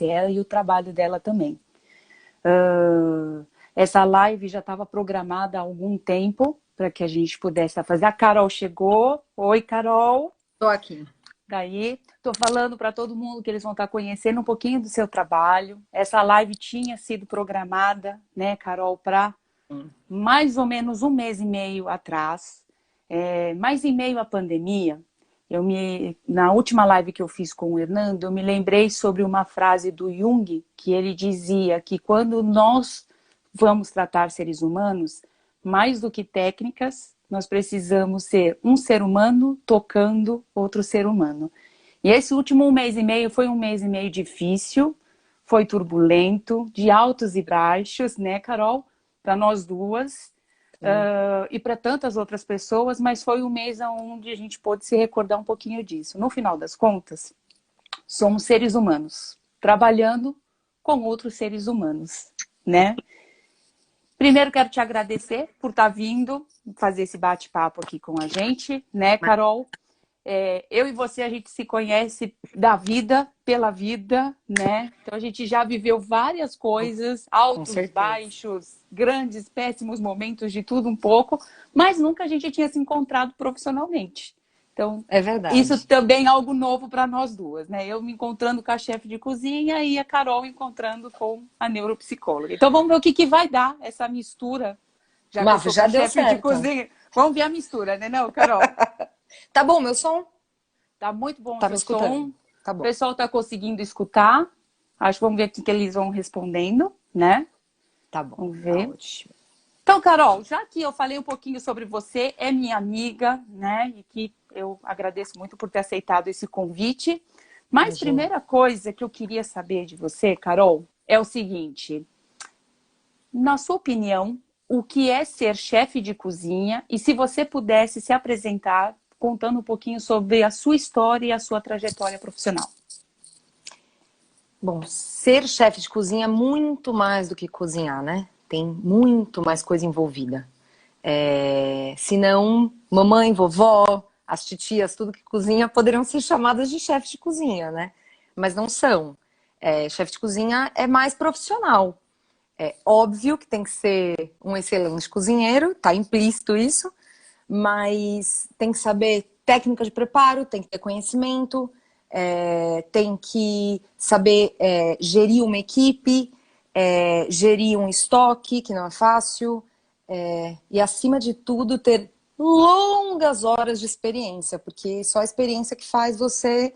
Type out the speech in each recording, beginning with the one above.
ela e o trabalho dela também. Essa live já estava programada há algum tempo para que a gente pudesse fazer. A Carol chegou. Oi, Carol. Estou aqui. Daí, estou falando para todo mundo que eles vão estar conhecendo um pouquinho do seu trabalho. Essa live tinha sido programada, né, Carol, para mais ou menos 1 mês e meio atrás. Mais em meio à pandemia, na última live que eu fiz com o Hernando, eu me lembrei sobre uma frase do Jung, que ele dizia que quando nós vamos tratar seres humanos, mais do que técnicas, nós precisamos ser um ser humano tocando outro ser humano. E esse último 1 mês e meio foi 1 mês e meio difícil, foi turbulento, de altos e baixos, né, Carol? Para nós duas. E para tantas outras pessoas, mas foi um mês onde a gente pôde se recordar um pouquinho disso. No final das contas, somos seres humanos, trabalhando com outros seres humanos, né? Primeiro, quero te agradecer por estar vindo fazer esse bate-papo aqui com a gente, né, Carol? Eu e você, a gente se conhece da vida, pela vida, né? Então, a gente já viveu várias coisas, altos, baixos, grandes, péssimos momentos, de tudo um pouco, mas nunca a gente tinha se encontrado profissionalmente. Então, é verdade. Isso também é algo novo para nós duas, né? Eu me encontrando com a chefe de cozinha e a Carol encontrando com a neuropsicóloga. Então, vamos ver o que vai dar essa mistura, já que eu sou já deu chefe certo. de cozinha. Vamos ver a mistura, né, não, Carol? Tá bom meu som? Tá muito bom o Tava seu escutando. som. Tá bom. O pessoal tá conseguindo escutar. Acho que vamos ver o que eles vão respondendo, né? Tá bom. Vamos ver. Tá ótimo. Então, Carol, já que eu falei um pouquinho sobre você, é minha amiga, né? E que eu agradeço muito por ter aceitado esse convite. Mas Imagina. Primeira coisa que eu queria saber de você, Carol, é o seguinte. Na sua opinião, o que é ser chefe de cozinha? E se você pudesse se apresentar contando um pouquinho sobre a sua história e a sua trajetória profissional. Bom, ser chefe de cozinha é muito mais do que cozinhar, né? Tem muito mais coisa envolvida. Se não, mamãe, vovó, as titias, tudo que cozinha, poderiam ser chamadas de chefe de cozinha, né? Mas não são. Chefe de cozinha é mais profissional. É óbvio que tem que ser um excelente cozinheiro, tá implícito isso, mas tem que saber técnica de preparo, tem que ter conhecimento, tem que saber gerir uma equipe, gerir um estoque, que não é fácil, e acima de tudo ter longas horas de experiência, porque só a experiência que faz você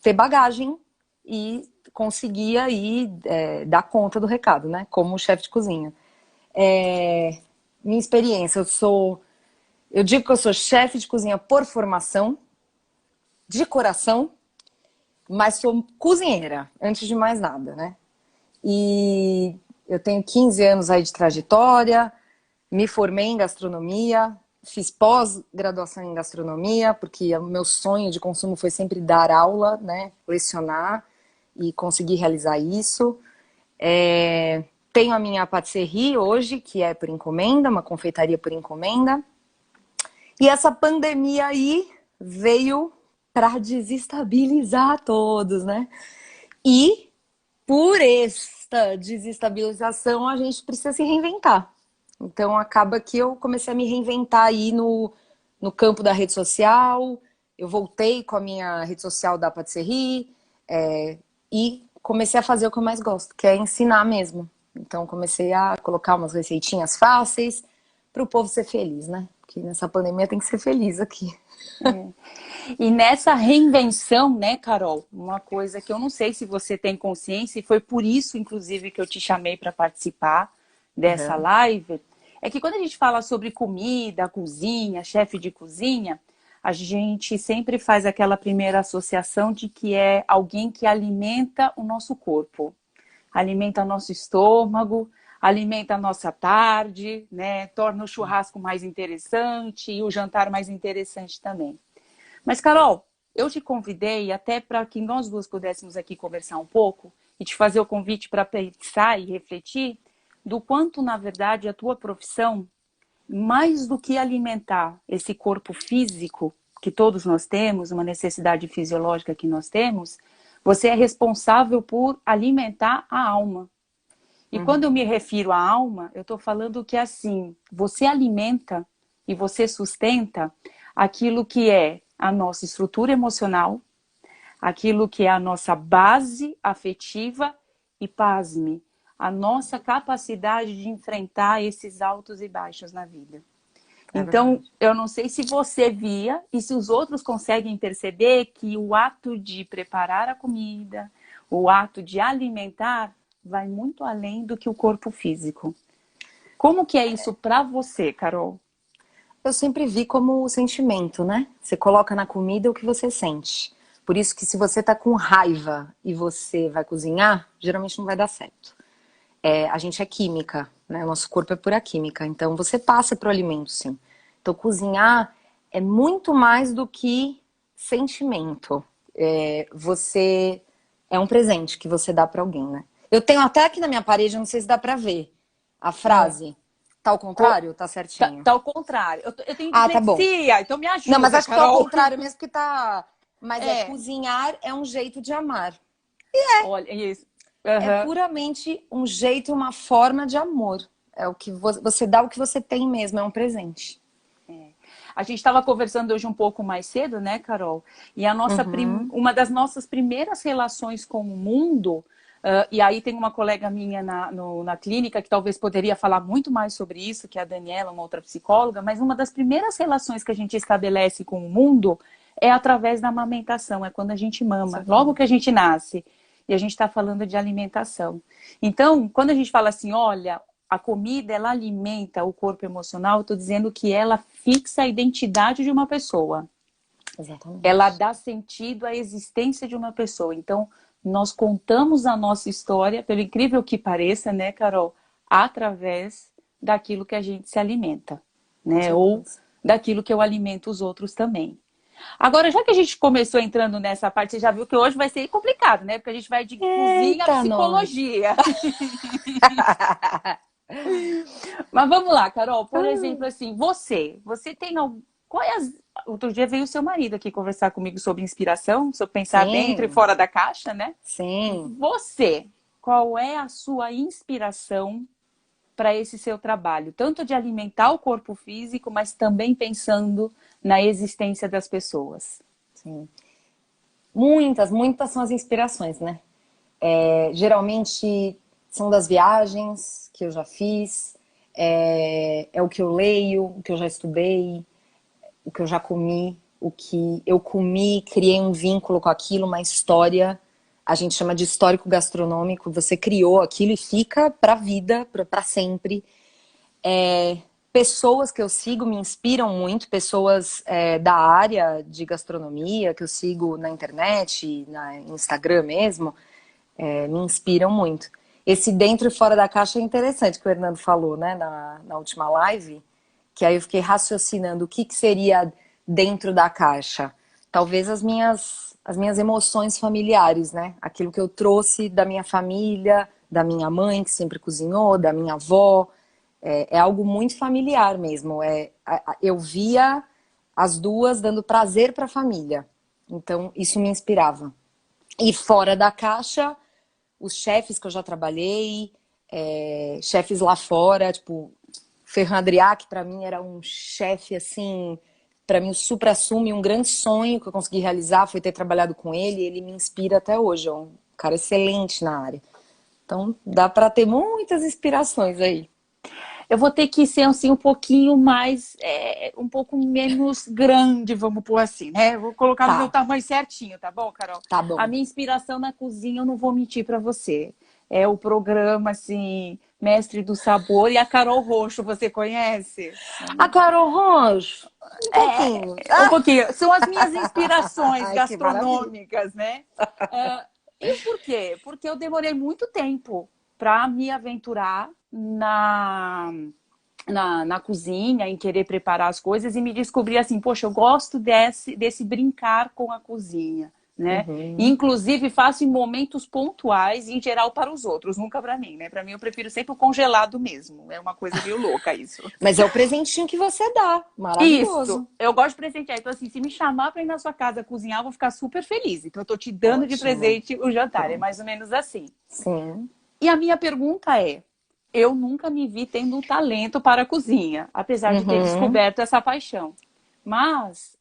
ter bagagem e conseguir aí dar conta do recado, né? Como chefe de cozinha. Minha experiência, eu digo que eu sou chefe de cozinha por formação, de coração, mas sou cozinheira, antes de mais nada, né? E eu tenho 15 anos aí de trajetória, me formei em gastronomia, fiz pós-graduação em gastronomia, porque o meu sonho de consumo foi sempre dar aula, né? Lecionar e conseguir realizar isso. Tenho a minha patisserie hoje, que é por encomenda, uma confeitaria por encomenda. E essa pandemia aí veio para desestabilizar todos, né? E por esta desestabilização a gente precisa se reinventar. Então acaba que eu comecei a me reinventar aí no campo da rede social. Eu voltei com a minha rede social da patisserie e comecei a fazer o que eu mais gosto, que é ensinar mesmo. Então comecei a colocar umas receitinhas fáceis para o povo ser feliz, né? Porque nessa pandemia tem que ser feliz aqui. E nessa reinvenção, né, Carol, uma coisa que eu não sei se você tem consciência, e foi por isso, inclusive, que eu te chamei para participar dessa live, é que quando a gente fala sobre comida, cozinha, chefe de cozinha, a gente sempre faz aquela primeira associação de que é alguém que alimenta o nosso corpo, alimenta nosso estômago, alimenta a nossa tarde, né? Torna o churrasco mais interessante e o jantar mais interessante também. Mas, Carol, eu te convidei até para que nós duas pudéssemos aqui conversar um pouco e te fazer o convite para pensar e refletir do quanto, na verdade, a tua profissão, mais do que alimentar esse corpo físico que todos nós temos, uma necessidade fisiológica que nós temos, Você é responsável por alimentar a alma. E quando eu me refiro à alma, eu estou falando que assim, você alimenta e você sustenta aquilo que é a nossa estrutura emocional, aquilo que é a nossa base afetiva e, pasme, a nossa capacidade de enfrentar esses altos e baixos na vida. Então, eu não sei se você via e se os outros conseguem perceber que o ato de preparar a comida, o ato de alimentar, vai muito além do que o corpo físico. Como que é isso para você, Carol? Eu sempre vi como sentimento, né? Você coloca na comida o que você sente. Por isso que se você tá com raiva e você vai cozinhar, geralmente não vai dar certo. A gente é química, né? O nosso corpo é pura química. Então você passa pro alimento, sim. Então cozinhar é muito mais do que sentimento. Você é um presente que você dá para alguém, né? Eu tenho até aqui na minha parede, não sei se dá para ver, a frase. Tá ao contrário ou tá certinho? Tá ao contrário. Eu tenho Ah, tá bom. dislexia, então me Não, mas ajuda, acho que tá ao Carol. contrário mesmo que tá... Mas cozinhar é um jeito de amar. Olha, isso. É puramente um jeito, uma forma de amor. É o que você dá o que você tem mesmo, é um presente. A gente estava conversando hoje um pouco mais cedo, né, Carol? E a nossa uma das nossas primeiras relações com o mundo, e aí tem uma colega minha na clínica que talvez poderia falar muito mais sobre isso, que é a Daniela, uma outra psicóloga, mas uma das primeiras relações que a gente estabelece com o mundo é através da amamentação, é quando a gente mama, logo que a gente nasce. E a gente está falando de alimentação. Então, quando a gente fala assim, olha, a comida, ela alimenta o corpo emocional, eu estou dizendo que ela fixa a identidade de uma pessoa. Exatamente. Ela dá sentido à existência de uma pessoa. Então, nós contamos a nossa história, pelo incrível que pareça, né, Carol? Através daquilo que a gente se alimenta, né? Ou daquilo que eu alimento os outros também. Agora, já que a gente começou entrando nessa parte, você já viu que hoje vai ser complicado, né? Porque a gente vai de cozinha a psicologia. Mas vamos lá, Carol. Por exemplo, assim, você tem algum... Outro dia veio o seu marido aqui conversar comigo sobre inspiração, sobre pensar dentro e fora da caixa, né? Sim. Você, qual é a sua inspiração para esse seu trabalho? Tanto de alimentar o corpo físico, mas também pensando na existência das pessoas. Sim. Muitas são as inspirações, né? Geralmente são das viagens que eu já fiz, é o que eu leio, o que eu já estudei, o que eu já comi, o que eu comi, criei um vínculo com aquilo, uma história. A gente chama de histórico gastronômico. Você criou aquilo e fica para a vida, para sempre. Pessoas que eu sigo me inspiram muito, pessoas da área de gastronomia que eu sigo na internet, na Instagram mesmo, me inspiram muito. Esse dentro e fora da caixa é interessante que o Hernando falou, né, na última live, que aí eu fiquei raciocinando o que seria dentro da caixa. Talvez as minhas emoções familiares, né? Aquilo que eu trouxe da minha família, da minha mãe, que sempre cozinhou, da minha avó. É algo muito familiar mesmo. Eu via as duas dando prazer para a família. Então, isso me inspirava. E fora da caixa, os chefes que eu já trabalhei, chefes lá fora, tipo, Ferran Adrià, que para mim era um chefe, assim, para mim o supra-sumo, um grande sonho que eu consegui realizar foi ter trabalhado com ele, e ele me inspira até hoje, é um cara excelente na área. Então, dá para ter muitas inspirações aí. Eu vou ter que ser assim um pouquinho mais, um pouco menos grande, vamos pôr assim, né? Vou colocar no meu tamanho certinho, tá bom, Carol? Tá bom. A minha inspiração na cozinha, eu não vou mentir para você. É o programa, assim, Mestre do Sabor e a Carol Roxo, você conhece? A Carol Roxo? Um pouquinho. Um pouquinho. São as minhas inspirações Ai, gastronômicas, né? E por quê? Porque eu demorei muito tempo para me aventurar na cozinha, em querer preparar as coisas e me descobrir assim, poxa, eu gosto desse brincar com a cozinha, né? Uhum. E, inclusive, faço em momentos pontuais, em geral para os outros, nunca para mim, né? Para mim, eu prefiro sempre o congelado mesmo. É uma coisa meio louca isso. Mas é o presentinho que você dá. Isso, Maravilhoso. eu gosto de presentear. Então, assim, se me chamar para ir na sua casa cozinhar, eu vou ficar super feliz. Então, eu tô te dando de Ótimo. presente o jantar. É Pronto. mais ou menos assim. Sim. E a minha pergunta é: eu nunca me vi tendo um talento para a cozinha, apesar de ter Uhum. descoberto essa paixão. Mas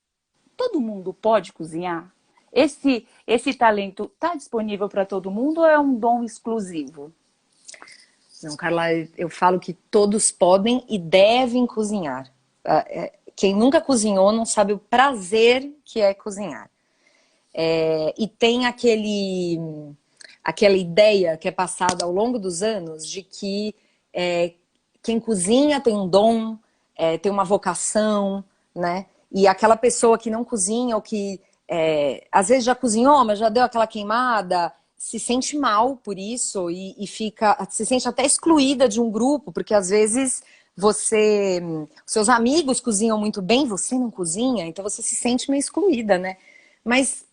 todo mundo pode cozinhar? Esse talento está disponível para todo mundo ou é um dom exclusivo? Não, Carla, eu falo que todos podem e devem cozinhar. Quem nunca cozinhou não sabe o prazer que é cozinhar. E tem aquela ideia que é passada ao longo dos anos de que quem cozinha tem um dom, tem uma vocação, né? E aquela pessoa que não cozinha ou que às vezes já cozinhou, mas já deu aquela queimada, se sente mal por isso e se sente até excluída de um grupo, porque às vezes seus amigos cozinham muito bem, você não cozinha, então você se sente meio excluída, né? Mas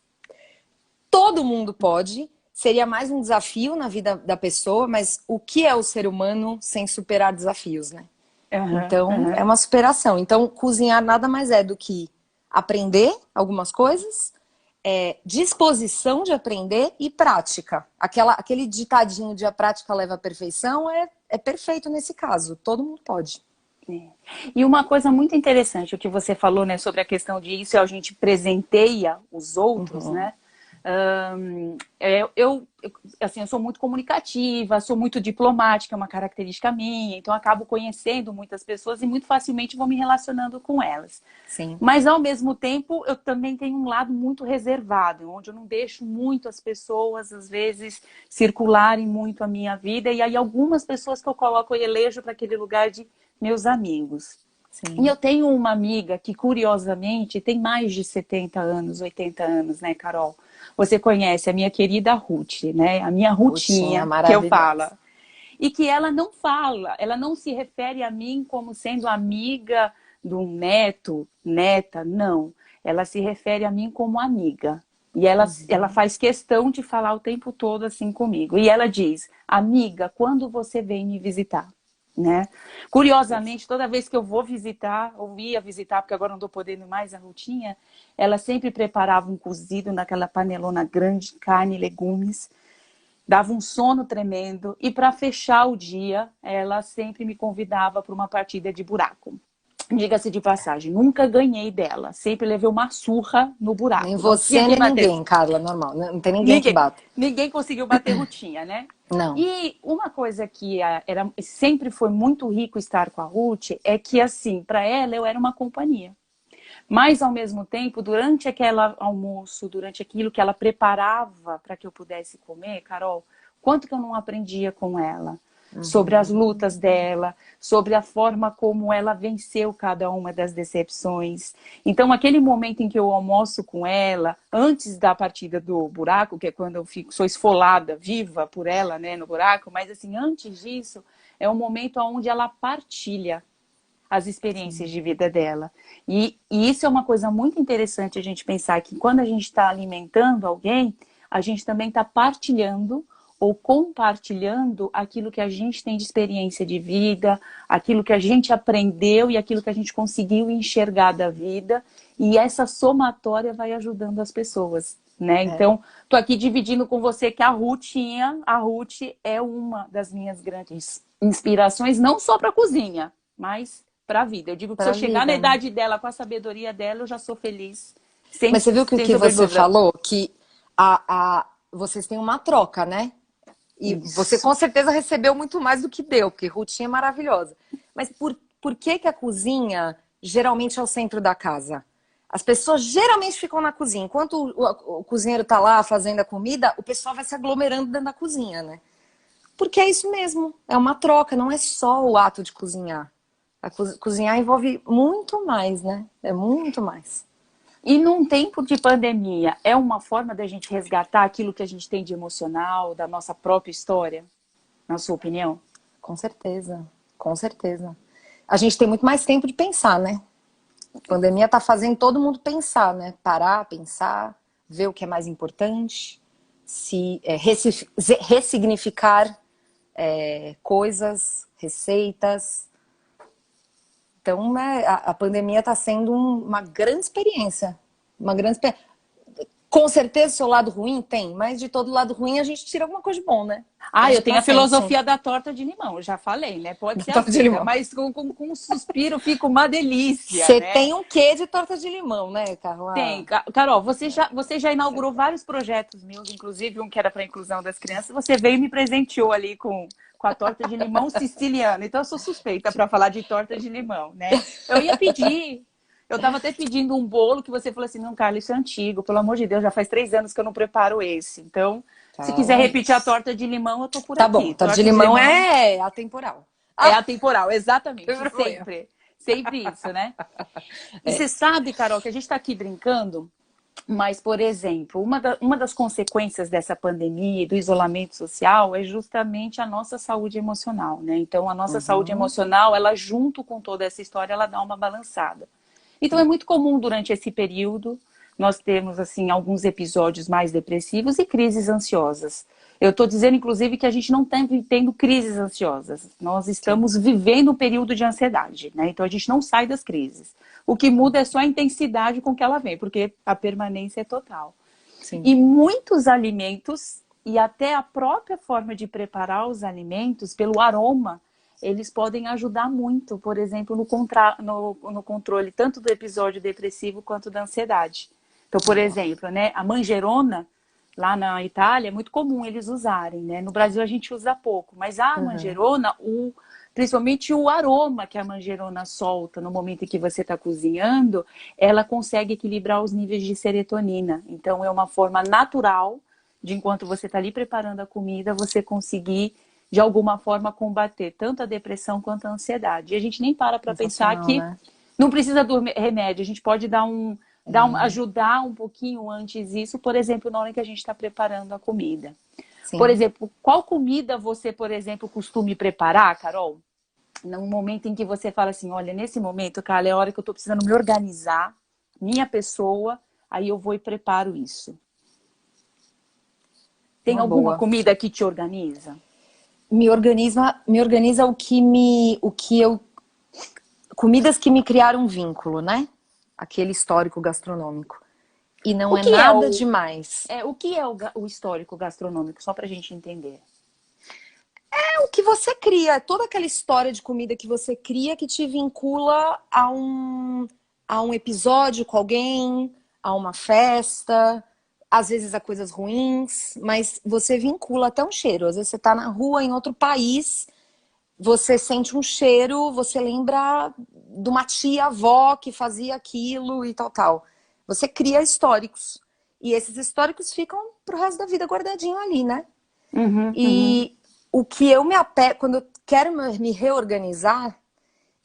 todo mundo pode, seria mais um desafio na vida da pessoa, mas o que é o ser humano sem superar desafios, né? Aham, Então, é aham. uma superação. Então, cozinhar nada mais é do que aprender algumas coisas, disposição de aprender e prática. Aquele ditadinho de a prática leva à perfeição é perfeito nesse caso. Todo mundo pode. É. E uma coisa muito interessante, o que você falou, né, sobre a questão de isso, a gente presenteia os outros, Uhum. né? Assim, eu sou muito comunicativa, sou muito diplomática, é uma característica minha, então acabo conhecendo muitas pessoas e muito facilmente vou me relacionando com elas. Sim. Mas, ao mesmo tempo, eu também tenho um lado muito reservado, onde eu não deixo muito as pessoas, às vezes, circularem muito a minha vida, e aí algumas pessoas que eu coloco e elejo para aquele lugar de meus amigos. E Sim. eu tenho uma amiga que, curiosamente, tem mais de 70 anos, 80 anos, né, Carol? Você conhece a minha querida Ruth, né? A minha Rutinha Rutinha, que eu falo. maravilhosa. E que ela não fala, ela não se refere a mim como sendo amiga de um neto, neta, não. Ela se refere a mim como amiga. E ela Uhum. faz questão de falar o tempo todo assim comigo. E ela diz: amiga, quando você vem me visitar? Né? Curiosamente, toda vez que eu vou visitar, ou ia visitar, porque agora não estou podendo mais a Rutinha, ela sempre preparava um cozido naquela panelona grande, carne e legumes, dava um sono tremendo, e para fechar o dia, ela sempre me convidava para uma partida de buraco. Diga-se de passagem, nunca ganhei dela, sempre levei uma surra no Nem buraco, não tinha você, que nem bater. ninguém, Carla, normal. Não tem ninguém que Ninguém, bata. ninguém conseguiu bater Rutinha, né? Não. E uma coisa que sempre foi muito rico estar com a Ruth é que, assim, para ela eu era uma companhia. Mas, ao mesmo tempo, durante aquele almoço, durante aquilo que ela preparava para que eu pudesse comer, Carol, quanto que eu não aprendia com ela? Sobre as Uhum. lutas dela, sobre a forma como ela venceu cada uma das decepções. Então, aquele momento em que eu almoço com ela, antes da partida do buraco, que é quando eu sou esfolada, viva por ela, né, no buraco, mas assim, antes disso, é um momento onde ela partilha as experiências Sim. de vida dela. E isso é uma coisa muito interessante a gente pensar que quando a gente está alimentando alguém, a gente também está partilhando ou compartilhando aquilo que a gente tem de experiência de vida, aquilo que a gente aprendeu e aquilo que a gente conseguiu enxergar da vida. E essa somatória vai ajudando as pessoas, né? É. Então, estou aqui dividindo com você que a Ruth é uma das minhas grandes inspirações, não só para a cozinha, mas para a vida. Eu digo que se eu Pra chegar na vida, né? idade dela, com a sabedoria dela, eu já sou feliz, Mas você viu que o sem que sombra de você dúvida. falou? Que vocês têm uma troca, né? E você Isso. com certeza recebeu muito mais do que deu, porque Rutinha é maravilhosa. Mas por que a cozinha geralmente é o centro da casa? As pessoas geralmente ficam na cozinha. Enquanto o cozinheiro tá lá fazendo a comida, o pessoal vai se aglomerando dentro da cozinha, né? Porque é isso mesmo, é uma troca, não é só o ato de cozinhar. Cozinhar envolve muito mais, né? É muito mais. E num tempo de pandemia, é uma forma da gente resgatar aquilo que a gente tem de emocional, da nossa própria história, na sua opinião? Com certeza, com certeza. A gente tem muito mais tempo de pensar, né? A pandemia tá fazendo todo mundo pensar, né? Parar, pensar, ver o que é mais importante, se ressignificar coisas, receitas. Então, né, a pandemia está sendo uma grande experiência. Uma grande experiência. Com certeza, seu lado ruim tem, mas de todo lado ruim a gente tira alguma coisa de bom, né? Eu tenho a filosofia da torta de limão, eu já falei, né? Pode ser aceita, mas com um suspiro fica uma delícia, Você né? tem um quê de torta de limão, né, Carla? Tem. Carol, você já inaugurou vários projetos meus, inclusive um que era para a inclusão das crianças. Você veio e me presenteou ali com a torta de limão siciliana. Então, eu sou suspeita para falar de torta de limão, né? Eu ia pedir... Eu estava até pedindo um bolo que você falou assim, não, Carla, isso é antigo, pelo amor de Deus, já faz 3 anos que eu não preparo esse. Então, se quiser repetir a torta de limão, eu tô por aqui. Tá bom, torta de limão é atemporal. É atemporal, exatamente, sempre. Sempre isso, né? E você sabe, Carol, que a gente está aqui brincando, mas, por exemplo, uma das consequências dessa pandemia e do isolamento social é justamente a nossa saúde emocional, né? Então, a nossa saúde emocional, ela junto com toda essa história, ela dá uma balançada. Então, é muito comum durante esse período nós termos, assim, alguns episódios mais depressivos e crises ansiosas. Eu estou dizendo, inclusive, que a gente não está tendo crises ansiosas. Nós estamos vivendo um período de ansiedade, né? Então, a gente não sai das crises. O que muda é só a intensidade com que ela vem, porque a permanência é total. Sim. E muitos alimentos, e até a própria forma de preparar os alimentos, pelo aroma, eles podem ajudar muito, por exemplo, no controle tanto do episódio depressivo quanto da ansiedade. Então, por exemplo, né, a manjerona, lá na Itália, é muito comum eles usarem, né? No Brasil a gente usa pouco, mas a manjerona, principalmente o aroma que a manjerona solta no momento em que você está cozinhando, ela consegue equilibrar os níveis de serotonina. Então, é uma forma natural de, enquanto você está ali preparando a comida, você conseguir de alguma forma combater tanto a depressão quanto a ansiedade. E a gente nem para pensar que não precisa do remédio, a gente pode ajudar um pouquinho antes isso, por exemplo, na hora que a gente está preparando a comida. Sim. Por exemplo, qual comida você, por exemplo, costuma preparar, Carol? Num momento em que você fala assim, olha, nesse momento, Carla, é a hora que eu estou precisando me organizar, minha pessoa, aí eu vou e preparo isso. Tem alguma comida que te organiza? Me organiza comidas que me criaram um vínculo, né? Aquele histórico gastronômico. E não é nada demais. O que é o histórico gastronômico? Só pra gente entender. É o que você cria. Toda aquela história de comida que você cria que te vincula a um episódio com alguém, a uma festa, às vezes a coisas ruins, mas você vincula até um cheiro. Às vezes você tá na rua em outro país, você sente um cheiro, você lembra de uma tia-avó que fazia aquilo e tal. Você cria históricos. E esses históricos ficam pro resto da vida guardadinho ali, né? O que eu me apego, quando eu quero me reorganizar,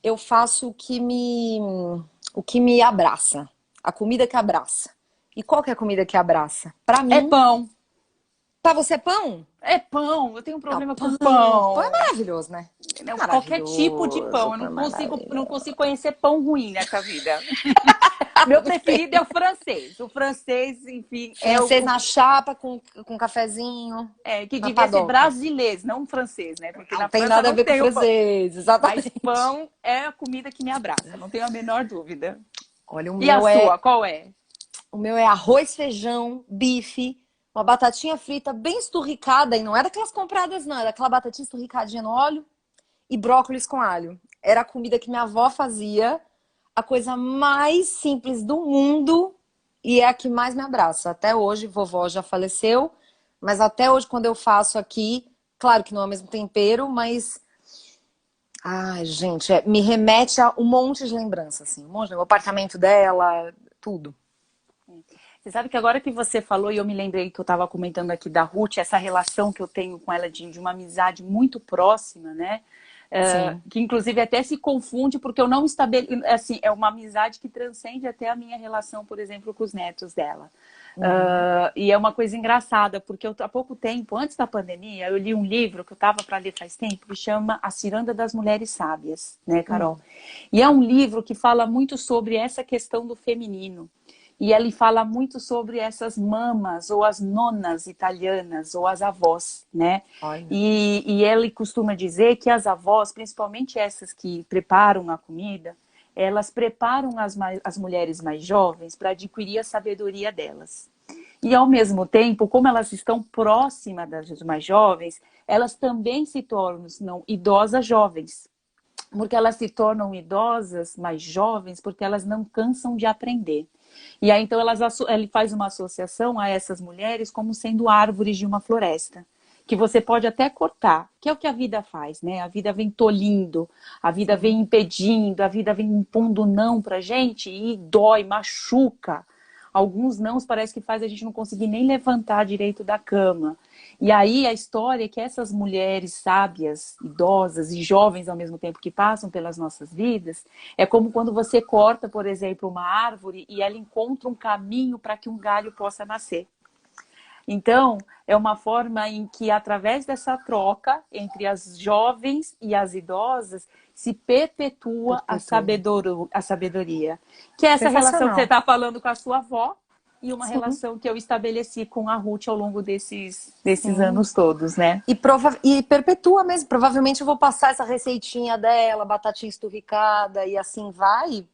eu faço o que me abraça. A comida que abraça. E qual que é a comida que abraça? Pra mim... É pão. Pra você é pão? É pão. Eu tenho um problema com pão. Pão é maravilhoso, né? Qualquer tipo de pão. Eu não consigo conhecer pão ruim nessa vida. Meu preferido é o francês. O francês, enfim... Francês na chapa, com cafezinho. Que devia ser brasileiro, não francês, né? Porque não tem nada a ver com francês, exatamente. Mas pão é a comida que me abraça, não tenho a menor dúvida. Olha, o meu a sua, qual é? O meu é arroz, feijão, bife, uma batatinha frita bem esturricada, e não é daquelas compradas não, é daquela batatinha esturricadinha no óleo e brócolis com alho. Era a comida que minha avó fazia, a coisa mais simples do mundo e é a que mais me abraça. Até hoje, vovó já faleceu, mas até hoje quando eu faço aqui, claro que não é o mesmo tempero, mas... Ai, gente, me remete a um monte de lembranças, assim, o apartamento dela, tudo. Você sabe que agora que você falou, e eu me lembrei que eu estava comentando aqui da Ruth, essa relação que eu tenho com ela de uma amizade muito próxima, né? Que inclusive até se confunde, porque eu não estabeleço, assim, é uma amizade que transcende até a minha relação, por exemplo, com os netos dela. E é uma coisa engraçada, porque há pouco tempo, antes da pandemia, eu li um livro que eu estava para ler faz tempo, que chama A Ciranda das Mulheres Sábias, né, Carol? E é um livro que fala muito sobre essa questão do feminino. E ele fala muito sobre essas mamas, ou as nonas italianas, ou as avós, né? Olha. E ele costuma dizer que as avós, principalmente essas que preparam a comida, elas preparam as mulheres mais jovens para adquirir a sabedoria delas. E, ao mesmo tempo, como elas estão próximas das mais jovens, elas também se tornam idosas jovens. Porque elas se tornam idosas mais jovens porque elas não cansam de aprender. E aí, então, ele faz uma associação a essas mulheres como sendo árvores de uma floresta, que você pode até cortar, que é o que a vida faz, né? A vida vem tolhindo, a vida vem impedindo, a vida vem impondo não pra gente e dói, machuca. Alguns nãos parece que faz a gente não conseguir nem levantar direito da cama. E aí a história é que essas mulheres sábias, idosas e jovens ao mesmo tempo que passam pelas nossas vidas, é como quando você corta, por exemplo, uma árvore e ela encontra um caminho para que um galho possa nascer. Então, é uma forma em que, através dessa troca entre as jovens e as idosas, se perpetua a sabedoria. Que é essa relação que você está falando com a sua avó e uma relação que eu estabeleci com a Ruth ao longo desses anos todos, né? E perpetua mesmo. Provavelmente eu vou passar essa receitinha dela, batatinha esturricada, e assim vai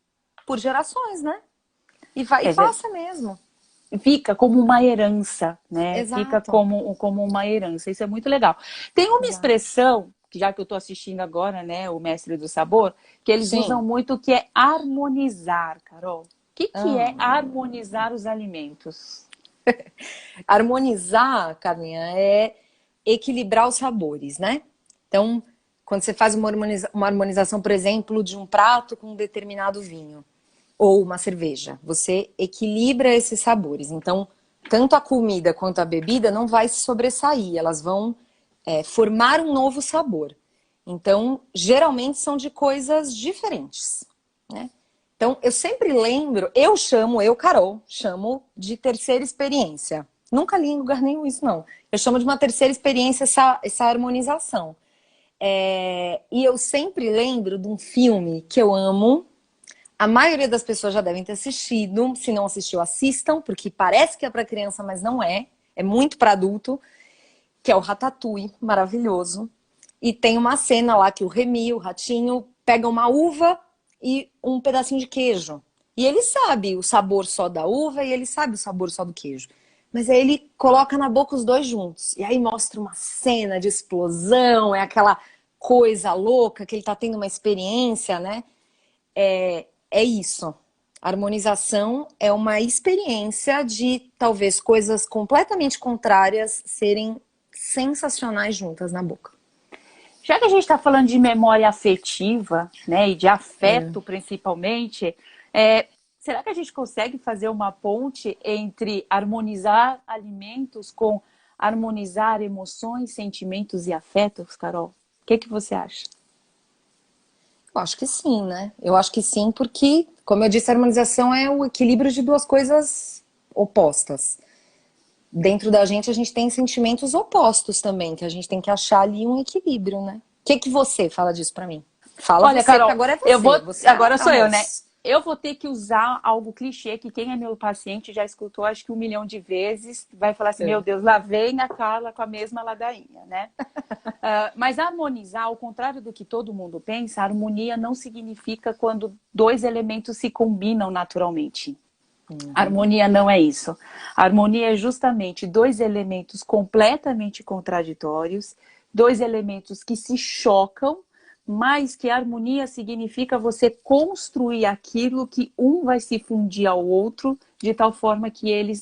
por gerações, né? E passa mesmo. Fica como uma herança, né? Exato. Fica como uma herança. Isso é muito legal. Tem uma expressão, já que eu estou assistindo agora, né, o Mestre do Sabor, que eles usam muito, que é harmonizar, Carol. O que é harmonizar os alimentos? Harmonizar, Carminha, é equilibrar os sabores, né? Então, quando você faz uma harmonização, por exemplo, de um prato com um determinado vinho, ou uma cerveja, você equilibra esses sabores. Então, tanto a comida quanto a bebida não vai se sobressair, elas vão formar um novo sabor. Então, geralmente são de coisas diferentes, né? Então, eu sempre lembro, Carol, chamo de terceira experiência. Nunca li em lugar nenhum isso, não. Eu chamo de uma terceira experiência essa harmonização. E eu sempre lembro de um filme que eu amo. A maioria das pessoas já devem ter assistido. Se não assistiu, assistam, porque parece que é para criança, mas não é. É muito para adulto, que é o Ratatouille, maravilhoso. E tem uma cena lá que o Remy, o ratinho, pega uma uva e um pedacinho de queijo. E ele sabe o sabor só da uva e ele sabe o sabor só do queijo. Mas aí ele coloca na boca os dois juntos. E aí mostra uma cena de explosão, é aquela coisa louca, que ele tá tendo uma experiência, né? É isso. A harmonização é uma experiência de talvez coisas completamente contrárias serem sensacionais juntas na boca. Já que a gente está falando de memória afetiva, né, e de afeto principalmente, será que a gente consegue fazer uma ponte entre harmonizar alimentos com harmonizar emoções, sentimentos e afetos, Carol? O que você acha? Eu acho que sim, né? Eu acho que sim, porque, como eu disse, a harmonização é o equilíbrio de duas coisas opostas. Dentro da gente, a gente tem sentimentos opostos também, que a gente tem que achar ali um equilíbrio, né? O que você fala disso pra mim? Fala. Olha, você, Carol, agora é você. Agora sou eu, né? Eu vou ter que usar algo clichê, que quem é meu paciente já escutou acho que 1 milhão de vezes, vai falar assim, meu Deus, lá vem a Carla com a mesma ladainha, né? Mas harmonizar, ao contrário do que todo mundo pensa, harmonia não significa quando dois elementos se combinam naturalmente. Harmonia não é isso. Harmonia é justamente dois elementos completamente contraditórios, dois elementos que se chocam, mas que harmonia significa você construir aquilo que um vai se fundir ao outro de tal forma que eles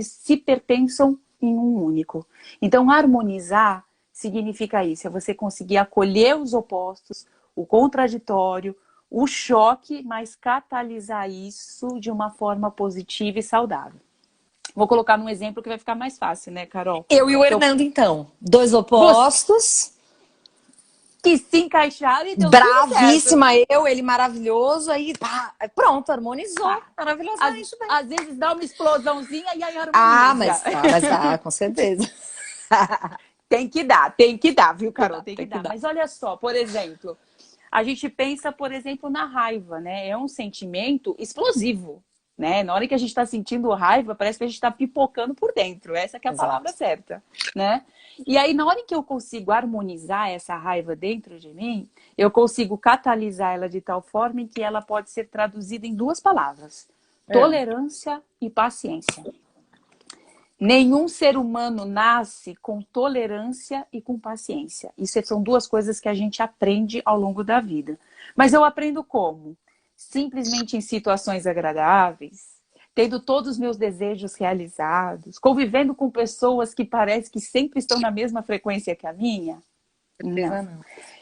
se pertençam em um único. Então, harmonizar significa isso, é você conseguir acolher os opostos, o contraditório, o choque, mas catalisar isso de uma forma positiva e saudável. Vou colocar num exemplo que vai ficar mais fácil, né, Carol? Eu e o Hernando, então. Dois opostos. Que se encaixaram e deu bravíssima tudo certo. Ele maravilhoso, aí pronto, harmonizou maravilhosamente. Às vezes dá uma explosãozinha e aí harmoniza. Mas dá, com certeza. Tem que dar, viu, Carol? Tem que dar. Mas olha só, por exemplo, a gente pensa, por exemplo, na raiva, né? É um sentimento explosivo. né? Na hora que a gente está sentindo raiva, parece que a gente está pipocando por dentro. Essa que é a Exato. palavra certa, né? E aí, na hora que eu consigo harmonizar essa raiva dentro de mim, eu consigo catalisar ela de tal forma em que ela pode ser traduzida em duas palavras: tolerância e paciência. Nenhum ser humano nasce com tolerância e com paciência. Isso são duas coisas que a gente aprende ao longo da vida. Mas eu aprendo como? Simplesmente em situações agradáveis, tendo todos os meus desejos realizados, convivendo com pessoas que parece que sempre estão na mesma frequência que a minha. Não.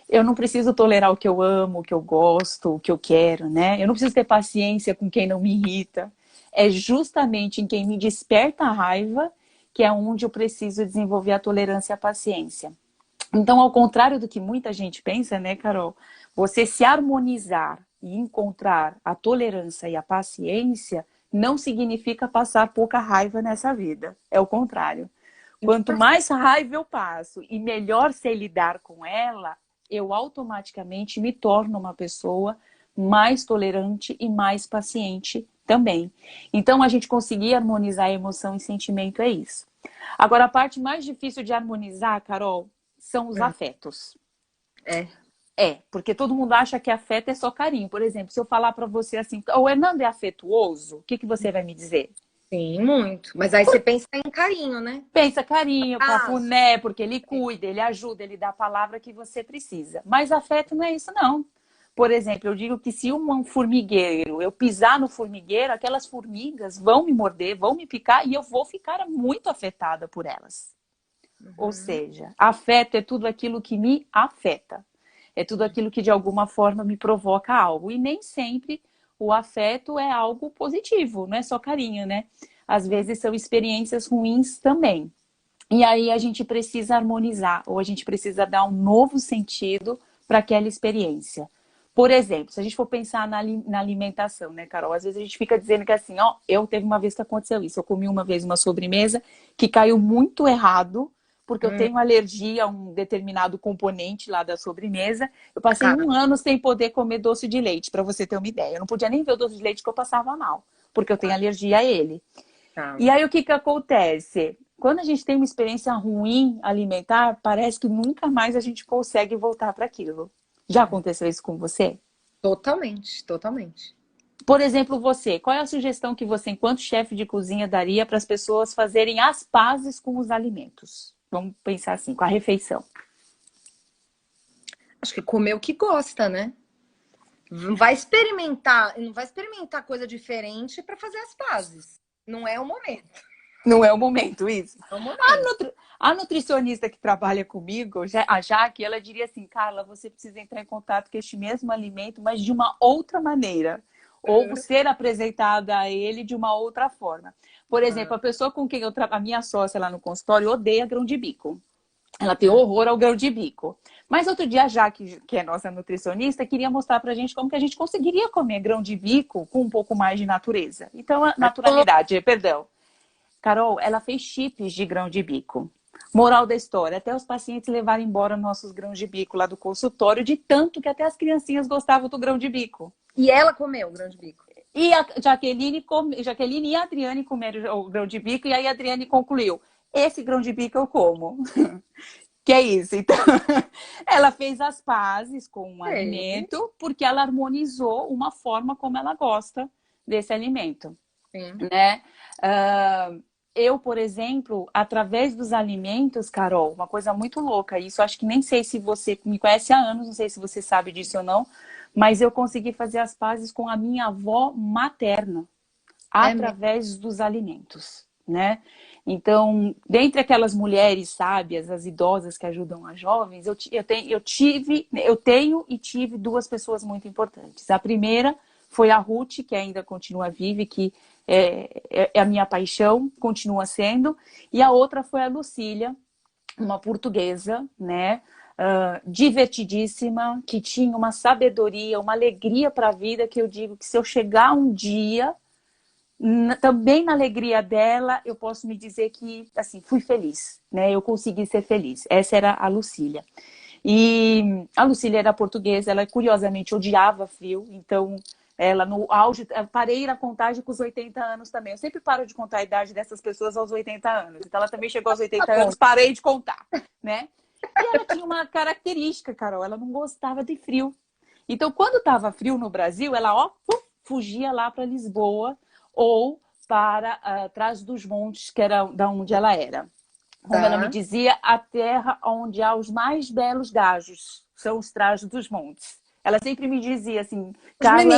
Eu não preciso tolerar o que eu amo, o que eu gosto, o que eu quero, né? Eu não preciso ter paciência com quem não me irrita. É justamente em quem me desperta a raiva que é onde eu preciso desenvolver a tolerância e a paciência. Então, ao contrário do que muita gente pensa, né, Carol? Você se harmonizar e encontrar a tolerância e a paciência não significa passar pouca raiva nessa vida. É o contrário. Quanto mais raiva eu passo e melhor sei lidar com ela, eu automaticamente me torno uma pessoa mais tolerante e mais paciente também. Então, a gente conseguir harmonizar emoção e sentimento é isso. Agora, a parte mais difícil de harmonizar, Carol, são os afetos. Porque todo mundo acha que afeto é só carinho. Por exemplo, se eu falar para você assim, o Hernando é afetuoso, o que você vai me dizer? Sim, muito. Mas aí você pensa em carinho, né? Pensa carinho, cafuné, porque ele cuida, ele ajuda, ele dá a palavra que você precisa. Mas afeto não é isso, não. Por exemplo, eu digo que se um formigueiro, eu pisar no formigueiro, aquelas formigas vão me morder, vão me picar e eu vou ficar muito afetada por elas. Ou seja, afeto é tudo aquilo que me afeta. É tudo aquilo que de alguma forma me provoca algo. E nem sempre o afeto é algo positivo, não é só carinho, né? Às vezes são experiências ruins também. E aí a gente precisa harmonizar, ou a gente precisa dar um novo sentido para aquela experiência. Por exemplo, se a gente for pensar na alimentação, né, Carol? Às vezes a gente fica dizendo que assim, ó, teve uma vez que aconteceu isso. Eu comi uma vez uma sobremesa que caiu muito errado, porque eu tenho alergia a um determinado componente lá da sobremesa. Eu passei um ano sem poder comer doce de leite, para você ter uma ideia. Eu não podia nem ver o doce de leite que eu passava mal, porque eu tenho alergia a ele. E aí o que acontece? Quando a gente tem uma experiência ruim alimentar, parece que nunca mais a gente consegue voltar para aquilo. Já aconteceu isso com você? Totalmente, totalmente. Por exemplo, você, qual é a sugestão que você, enquanto chefe de cozinha, daria para as pessoas fazerem as pazes com os alimentos? Vamos pensar assim, com a refeição. Acho que comer o que gosta, né? Não vai experimentar coisa diferente para fazer as pazes. Não é o momento. Não é o momento, isso. É o momento. A nutricionista que trabalha comigo, a Jaque, ela diria assim, Carla, você precisa entrar em contato com este mesmo alimento, mas de uma outra maneira. Ou ser apresentada a ele de uma outra forma. Por exemplo, a pessoa com quem eu trabalho, a minha sócia lá no consultório, odeia grão de bico. Ela tem horror ao grão de bico. Mas outro dia a Jaque, que é nossa nutricionista, queria mostrar pra gente como que a gente conseguiria comer grão de bico com um pouco mais de natureza. Então, naturalidade, perdão. Carol, ela fez chips de grão de bico. Moral da história, até os pacientes levaram embora nossos grãos de bico lá do consultório, de tanto que até as criancinhas gostavam do grão de bico. E ela comeu o grão de bico. E a Jaqueline e a Adriane comeram o grão de bico, e aí a Adriane concluiu, esse grão de bico eu como. Que é isso. Então, ela fez as pazes com o alimento, porque ela harmonizou uma forma como ela gosta desse alimento. Né? Eu, por exemplo, através dos alimentos, Carol, uma coisa muito louca, isso acho que nem sei se você me conhece há anos, não sei se você sabe disso ou não, mas eu consegui fazer as pazes com a minha avó materna, através dos alimentos, né? Então, dentre aquelas mulheres sábias, as idosas que ajudam as jovens, eu tenho e tive duas pessoas muito importantes. A primeira foi a Ruth, que ainda continua viva e que é a minha paixão, continua sendo. E a outra foi a Lucília, uma portuguesa, né? Divertidíssima, que tinha uma sabedoria, uma alegria para a vida, que eu digo que se eu chegar um dia, também na alegria dela, eu posso me dizer que, assim, fui feliz, né? Eu consegui ser feliz. Essa era a Lucília. E a Lucília era portuguesa, ela curiosamente odiava frio, então Ela no auge, eu parei na contagem com os 80 anos também. Eu sempre paro de contar a idade dessas pessoas aos 80 anos. Então ela também chegou aos 80 anos, parei de contar, né? E ela tinha uma característica, Carol, ela não gostava de frio. Então, quando estava frio no Brasil, ela fugia lá para Lisboa ou para Trás dos Montes, que era da onde ela era. Como ela me dizia, a terra onde há os mais belos gajos são os Trás dos Montes. Ela sempre me dizia assim, Carla,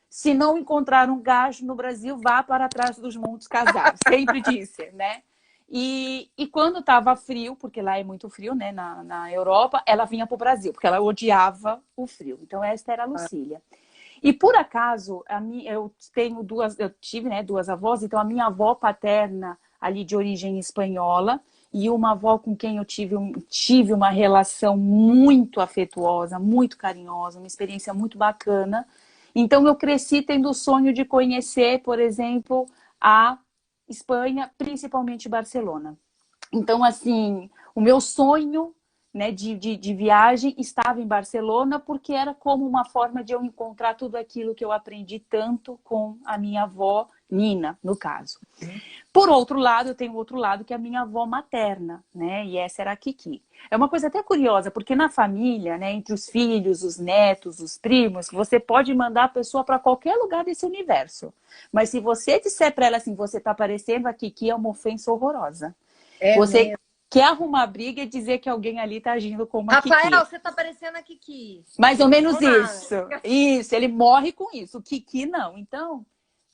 se não encontrar um gajo no Brasil, vá para Trás dos Montes casar. Sempre disse, né? E quando estava frio, porque lá é muito frio, né, na Europa, ela vinha para o Brasil, porque ela odiava o frio. Então, esta era a Lucília. E por acaso, eu tive, né, duas avós, então a minha avó paterna, ali de origem espanhola, e uma avó com quem eu tive uma relação muito afetuosa, muito carinhosa, uma experiência muito bacana. Então, eu cresci tendo o sonho de conhecer, por exemplo, a Espanha, principalmente Barcelona. Então, assim, o meu sonho, né, de viagem estava em Barcelona, porque era como uma forma de eu encontrar tudo aquilo que eu aprendi tanto com a minha avó, Nina, no caso. Por outro lado, eu tenho outro lado, que é a minha avó materna, né? E essa era a Kiki. É uma coisa até curiosa, porque na família, né, entre os filhos, os netos, os primos, você pode mandar a pessoa para qualquer lugar desse universo. Mas se você disser para ela assim, você está parecendo a Kiki, é uma ofensa horrorosa. Você mesmo quer arrumar briga e dizer que alguém ali está agindo como a Kiki. Rafael, você está parecendo a Kiki. Mais ou menos isso. Isso, ele morre com isso. O Kiki não. Então,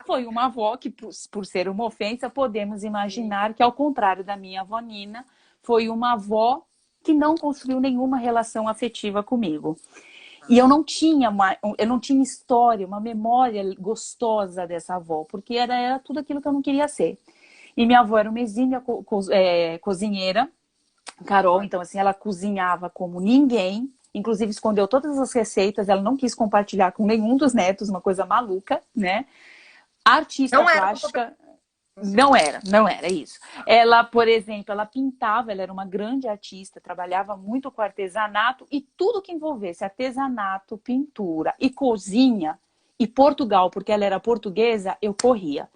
foi uma avó que, por ser uma ofensa, podemos imaginar que, ao contrário da minha avó Nina, foi uma avó que não construiu nenhuma relação afetiva comigo. E eu não tinha história, uma memória gostosa dessa avó, porque era tudo aquilo que eu não queria ser. E minha avó era uma exímia cozinheira, Carol, então assim, ela cozinhava como ninguém, inclusive escondeu todas as receitas, ela não quis compartilhar com nenhum dos netos, uma coisa maluca, né? Artista plástica... Não era isso. Ela, por exemplo, ela pintava, ela era uma grande artista, trabalhava muito com artesanato e tudo que envolvesse artesanato, pintura e cozinha, e Portugal, porque ela era portuguesa, eu corria.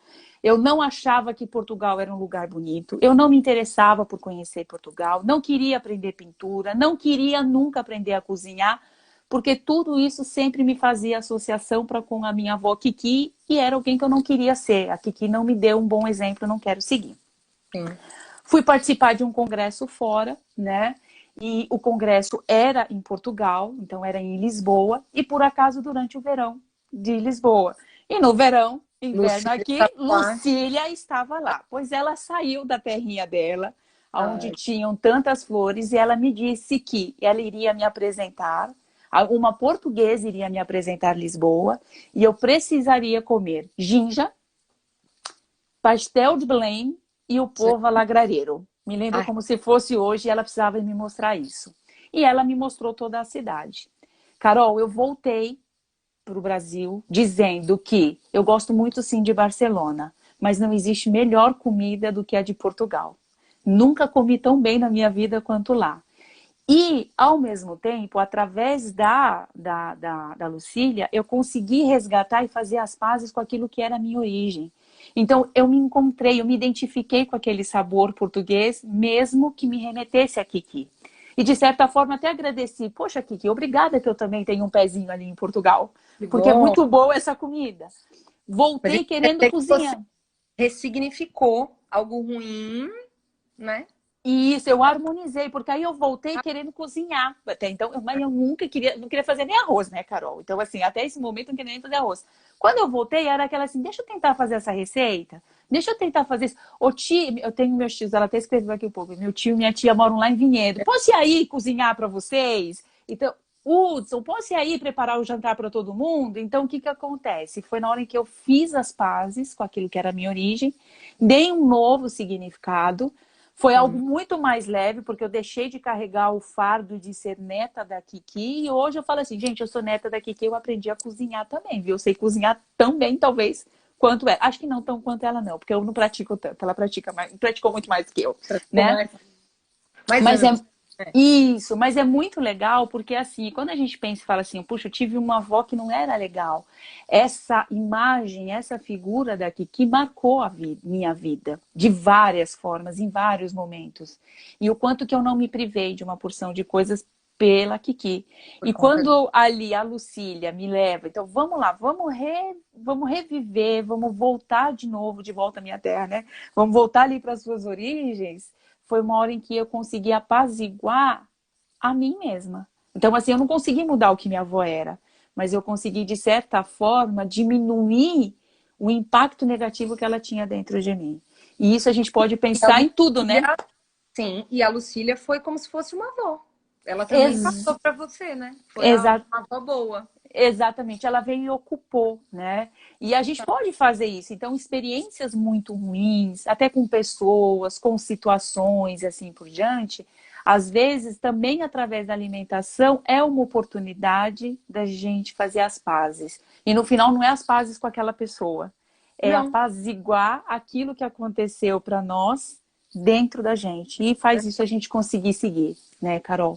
Eu não achava que Portugal era um lugar bonito, eu não me interessava por conhecer Portugal, não queria aprender pintura, não queria nunca aprender a cozinhar, porque tudo isso sempre me fazia associação com a minha avó Kiki, e era alguém que eu não queria ser. A Kiki não me deu um bom exemplo, não quero seguir. Sim. Fui participar de um congresso fora, né? E o congresso era em Portugal, então era em Lisboa, e por acaso durante o verão de Lisboa. E no verão, inverno aqui, Lucília estava lá. Pois ela saiu da terrinha dela, onde tinham tantas flores, e ela me disse que ela iria me apresentar, uma portuguesa iria me apresentar Lisboa, e eu precisaria comer ginja, pastel de Belém e o povo alagreiro. Me lembro como se fosse hoje, e ela precisava me mostrar isso. E ela me mostrou toda a cidade. Carol, eu voltei para o Brasil dizendo que eu gosto muito sim de Barcelona, mas não existe melhor comida do que a de Portugal. Nunca comi tão bem na minha vida quanto lá. E, ao mesmo tempo, através da Lucília, eu consegui resgatar e fazer as pazes com aquilo que era a minha origem. Então, eu me encontrei, eu me identifiquei com aquele sabor português, mesmo que me remetesse a Kiki. E, de certa forma, até agradeci. Poxa, Kiki, obrigada que eu também tenho um pezinho ali em Portugal. Porque é muito boa essa comida. Voltei querendo cozinhar. Você ressignificou algo ruim, né? Isso, eu harmonizei, porque aí eu voltei querendo cozinhar. Até então, mas eu não queria fazer nem arroz, né, Carol? Então, assim, até esse momento eu não queria nem fazer arroz. Quando eu voltei, era aquela assim, deixa eu tentar fazer essa receita, deixa eu tentar fazer isso. O tio, eu tenho meus tios, ela até escreveu aqui um pouco, meu tio e minha tia moram lá em Vinhedo. Posso ir aí cozinhar para vocês? Então, Hudson, posso ir aí preparar o jantar para todo mundo? Então, o que acontece? Foi na hora em que eu fiz as pazes com aquilo que era a minha origem, dei um novo significado. Foi algo muito mais leve, porque eu deixei de carregar o fardo de ser neta da Kiki. E hoje eu falo assim, gente, eu sou neta da Kiki, eu aprendi a cozinhar também, viu? Eu sei cozinhar tão bem, talvez, quanto ela. Acho que não tão quanto ela, não, porque eu não pratico tanto. Ela praticou muito mais que eu, né? Isso, mas é muito legal porque assim, quando a gente pensa e fala assim, puxa, eu tive uma avó que não era legal. Essa imagem, essa figura daqui que marcou minha vida de várias formas, em vários momentos. E o quanto que eu não me privei de uma porção de coisas pela Kiki. Por E conta disso. quando ali a Lucília me leva, então vamos lá, vamos reviver, vamos voltar de novo, de volta à minha terra, né? Vamos voltar ali para as suas origens. Foi uma hora em que eu consegui apaziguar a mim mesma. Então, assim, eu não consegui mudar o que minha avó era, mas eu consegui, de certa forma, diminuir o impacto negativo que ela tinha dentro de mim. E isso a gente pode E a pensar em tudo, né? Lucília, sim, e a Lucília foi como se fosse uma avó. Ela também Ex passou para você, né? Foi exa uma avó boa. Exatamente, ela veio e ocupou, né? E a gente pode fazer isso. Então, experiências muito ruins, até com pessoas, com situações e assim por diante, às vezes também através da alimentação é uma oportunidade da gente fazer as pazes. E no final não é as pazes com aquela pessoa, é Não. apaziguar aquilo que aconteceu para nós dentro da gente. E faz isso a gente conseguir seguir, né, Carol?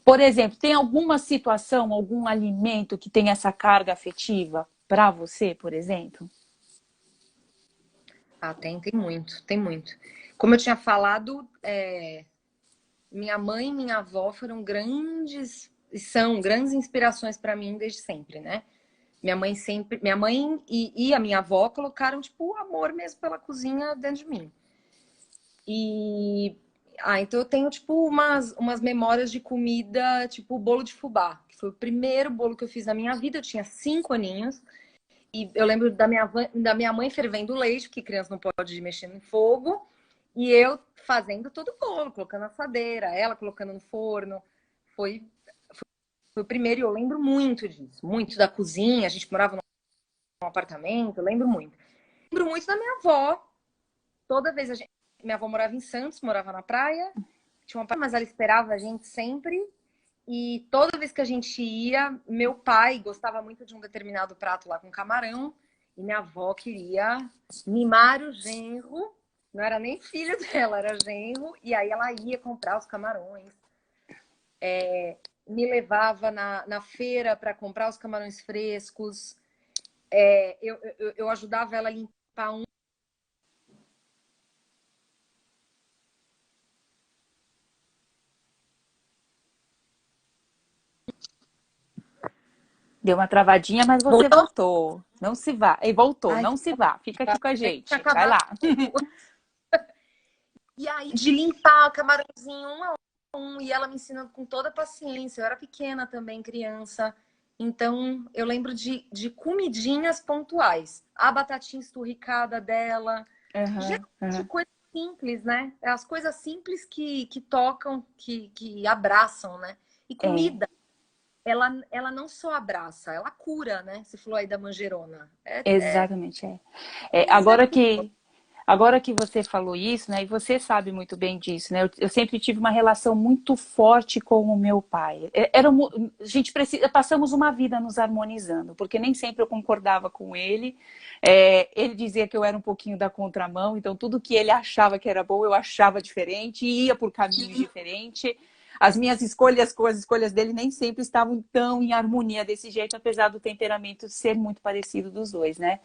Por exemplo, tem alguma situação, algum alimento que tem essa carga afetiva para você, por exemplo? Ah, tem muito, tem muito. Como eu tinha falado, minha mãe e minha avó foram grandes, e são grandes inspirações para mim desde sempre, né? Minha mãe e a minha avó colocaram, tipo, o amor mesmo pela cozinha dentro de mim. E, então eu tenho, tipo, umas memórias de comida, tipo, o bolo de fubá, que foi o primeiro bolo que eu fiz na minha vida, eu tinha 5 aninhos. E eu lembro da minha mãe fervendo o leite, porque criança não pode mexer no fogo, e eu fazendo todo o bolo, colocando na assadeira, ela colocando no forno. Foi, foi o primeiro, e eu lembro muito disso, muito da cozinha, a gente morava num apartamento, eu lembro muito. Lembro muito da minha avó, toda vez minha avó morava em Santos, morava na praia, tinha uma praia, mas ela esperava a gente sempre. E toda vez que a gente ia, meu pai gostava muito de um determinado prato lá com camarão, e minha avó queria mimar o genro, não era nem filho dela, era genro, e aí ela ia comprar os camarões, me levava na feira para comprar os camarões frescos, eu ajudava ela a limpar um. Deu uma travadinha, mas você Voltou? voltou. Não se vá. E voltou, Ai, não se vá. Fica aqui com a tinha gente. Vai acabado. lá. E aí, de limpar o camarãozinho um a um, e ela me ensinando com toda a paciência. Eu era pequena também, criança. Então, eu lembro de comidinhas pontuais. A batatinha esturricada dela. Uhum, Geralmente, uhum. coisas simples, né? É as coisas simples que tocam, que abraçam, né? E É, comida, ela não só abraça, ela cura, né? Você falou aí da manjerona. exatamente. É. É, Coisa agora que você falou isso, né, e você sabe muito bem disso, né, eu sempre tive uma relação muito forte com o meu pai. A gente passamos uma vida nos harmonizando, porque nem sempre eu concordava com ele. Ele dizia que eu era um pouquinho da contramão, então tudo que ele achava que era bom, eu achava diferente, ia por caminhos diferentes. As minhas escolhas com as escolhas dele nem sempre estavam tão em harmonia desse jeito, apesar do temperamento ser muito parecido dos dois, né?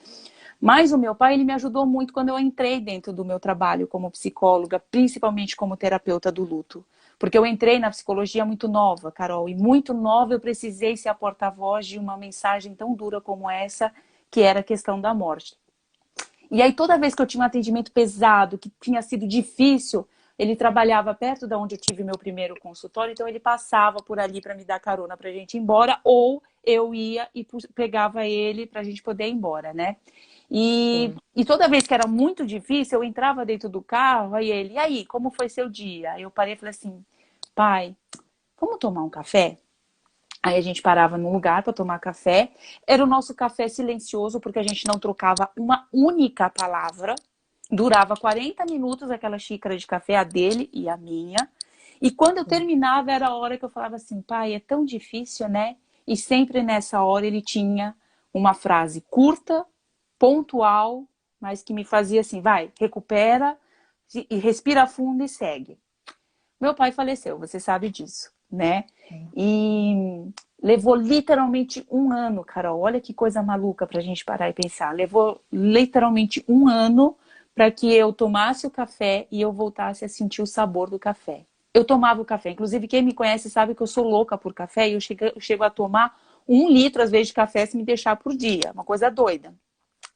Mas o meu pai, ele me ajudou muito quando eu entrei dentro do meu trabalho como psicóloga, principalmente como terapeuta do luto. Porque eu entrei na psicologia muito nova, Carol, e muito nova eu precisei ser a porta-voz de uma mensagem tão dura como essa, que era a questão da morte. E aí toda vez que eu tinha um atendimento pesado, que tinha sido difícil, ele trabalhava perto de onde eu tive meu primeiro consultório, então ele passava por ali para me dar carona para a gente ir embora, ou eu ia e pegava ele para a gente poder ir embora, né? assim. E toda vez que era muito difícil, eu entrava dentro do carro, aí ele, e aí, como foi seu dia? Aí eu parei e falei assim, pai, vamos tomar um café? Aí a gente parava num lugar para tomar café. Era o nosso café silencioso, porque a gente não trocava uma única palavra. Durava 40 minutos aquela xícara de café, a dele e a minha. E quando eu terminava, era a hora que eu falava assim, pai, é tão difícil, né? E sempre nessa hora ele tinha uma frase curta, pontual, mas que me fazia assim, vai, recupera e respira fundo e segue. Meu pai faleceu, você sabe disso, né? E levou literalmente um ano, Carol. Olha que coisa maluca pra gente parar e pensar. Levou literalmente um ano para que eu tomasse o café e eu voltasse a sentir o sabor do café. Eu tomava o café. Inclusive, quem me conhece sabe que eu sou louca por café e eu chego a tomar 1 litro, às vezes, de café se me deixar por dia. Uma coisa doida.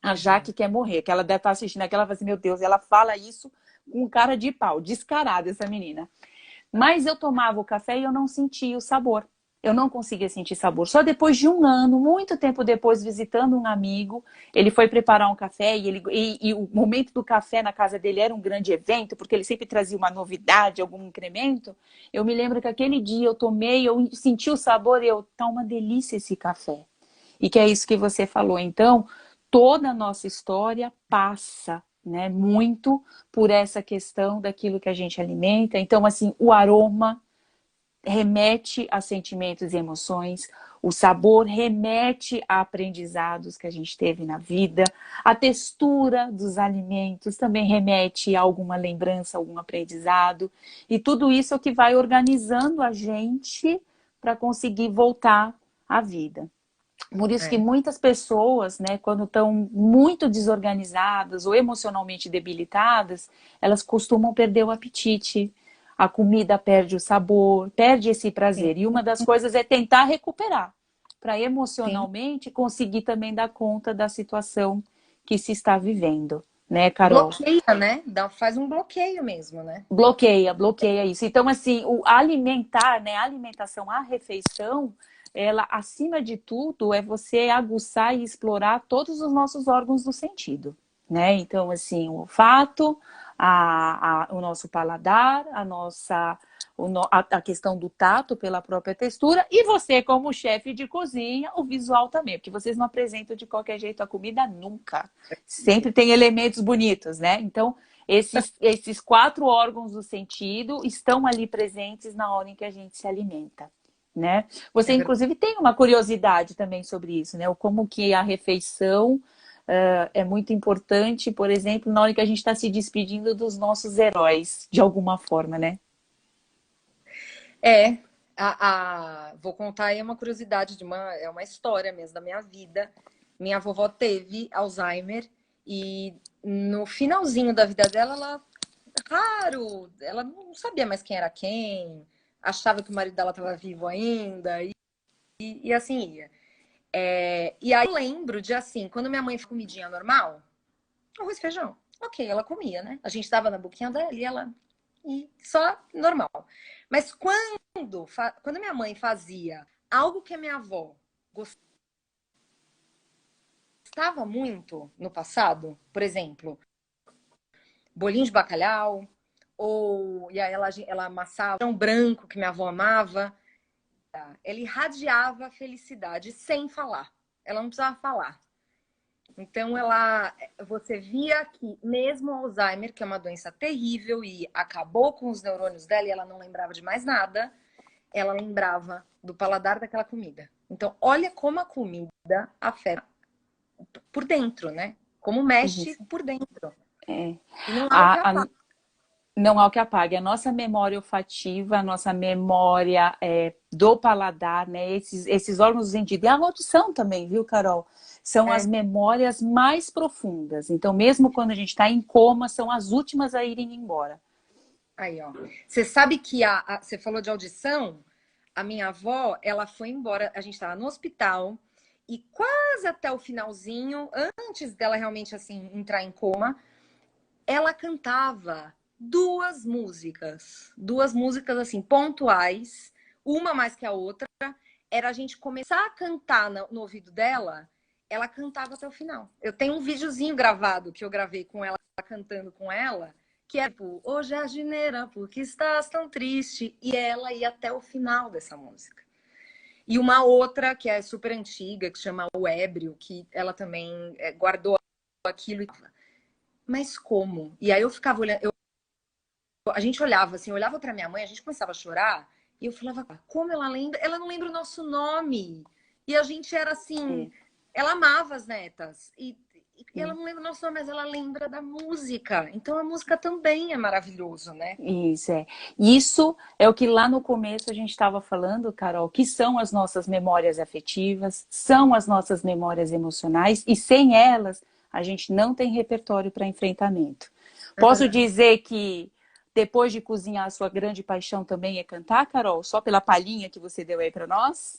A Jaque quer morrer, que ela deve estar assistindo aqui, ela fala assim, meu Deus, ela fala isso com cara de pau, descarada essa menina. Mas eu tomava o café e eu não sentia o sabor. Eu não conseguia sentir sabor. Só depois de um ano, muito tempo depois, visitando um amigo, ele foi preparar um café e o momento do café na casa dele era um grande evento, porque ele sempre trazia uma novidade, algum incremento. Eu me lembro que aquele dia eu tomei, eu senti o sabor e eu, tá uma delícia esse café. E que é isso que você falou. Então, toda a nossa história passa, né, muito por essa questão daquilo que a gente alimenta. Então, assim, o aroma remete a sentimentos e emoções, o sabor remete a aprendizados que a gente teve na vida, a textura dos alimentos também remete a alguma lembrança, algum aprendizado, e tudo isso é o que vai organizando a gente para conseguir voltar à vida. Por isso que muitas pessoas, né, quando estão muito desorganizadas ou emocionalmente debilitadas, elas costumam perder o apetite. A comida perde o sabor, perde esse Sim, prazer. E uma das coisas é tentar recuperar, para sim. emocionalmente conseguir também dar conta da situação que se está vivendo, né, Carol? Bloqueia, né? Faz um bloqueio mesmo, né? Bloqueia isso. Então, assim, o alimentar, né, a alimentação, a refeição, ela, acima de tudo, é você aguçar e explorar todos os nossos órgãos do sentido, né? Então, assim, o olfato, o nosso paladar, a questão do tato pela própria textura, e você, como chefe de cozinha, o visual também, porque vocês não apresentam de qualquer jeito a comida nunca. Sempre tem elementos bonitos, né? Então, esses 4 órgãos do sentido estão ali presentes na hora em que a gente se alimenta, né? Você, É verdade. inclusive, tem uma curiosidade também sobre isso, né? O como que a refeição é muito importante, por exemplo, na hora que a gente está se despedindo dos nossos heróis, de alguma forma, né? É, vou contar aí uma curiosidade é uma história mesmo da minha vida. Minha vovó teve Alzheimer e no finalzinho da vida dela, raro, ela não sabia mais quem era quem, achava que o marido dela estava vivo ainda e assim ia. E aí eu lembro de assim, quando minha mãe fez comidinha normal, arroz e feijão. Ok, ela comia, né? A gente tava na boquinha dela e ela. E só normal. Mas quando minha mãe fazia algo que a minha avó gostava muito no passado, por exemplo, bolinho de bacalhau, ou e aí ela amassava um branco que minha avó amava, ela irradiava felicidade sem falar. Ela não precisava falar. Então, você via que mesmo o Alzheimer, que é uma doença terrível e acabou com os neurônios dela e ela não lembrava de mais nada, ela lembrava do paladar daquela comida. Então, olha como a comida afeta por dentro, né? Como mexe Isso. por dentro. É. E não há o que A, a, apague. Não há o que apague. A nossa memória olfativa, a nossa memória do paladar, né? Esses órgãos do sentido. E a audição também, viu, Carol? São as É. memórias mais profundas. Então, mesmo quando a gente está em coma, são as últimas a irem embora. Aí, ó. Você sabe que você falou de audição? A minha avó, ela foi embora. A gente estava no hospital e quase até o finalzinho, antes dela realmente assim entrar em coma, ela cantava duas músicas assim pontuais, uma mais que a outra. Era a gente começar a cantar no ouvido dela, ela cantava até o final. Eu tenho um videozinho gravado que eu gravei com ela cantando com ela, que é tipo, ô jardineira, por que estás tão triste? E ela ia até o final dessa música. E uma outra que é super antiga, que chama O Ébrio, que ela também guardou aquilo e mas como? E aí eu ficava olhando, a gente olhava assim, eu olhava para minha mãe, a gente começava a chorar, e eu falava, como ela lembra? Ela não lembra o nosso nome. E a gente era assim, É. ela amava as netas. E ela não lembra o nosso nome, mas ela lembra da música. Então a música também é maravilhoso, né? Isso é. Isso é o que lá no começo a gente estava falando, Carol, que são as nossas memórias afetivas, são as nossas memórias emocionais, e sem elas a gente não tem repertório para enfrentamento. Posso dizer que depois de cozinhar, a sua grande paixão também é cantar, Carol? Só pela palhinha que você deu aí para nós?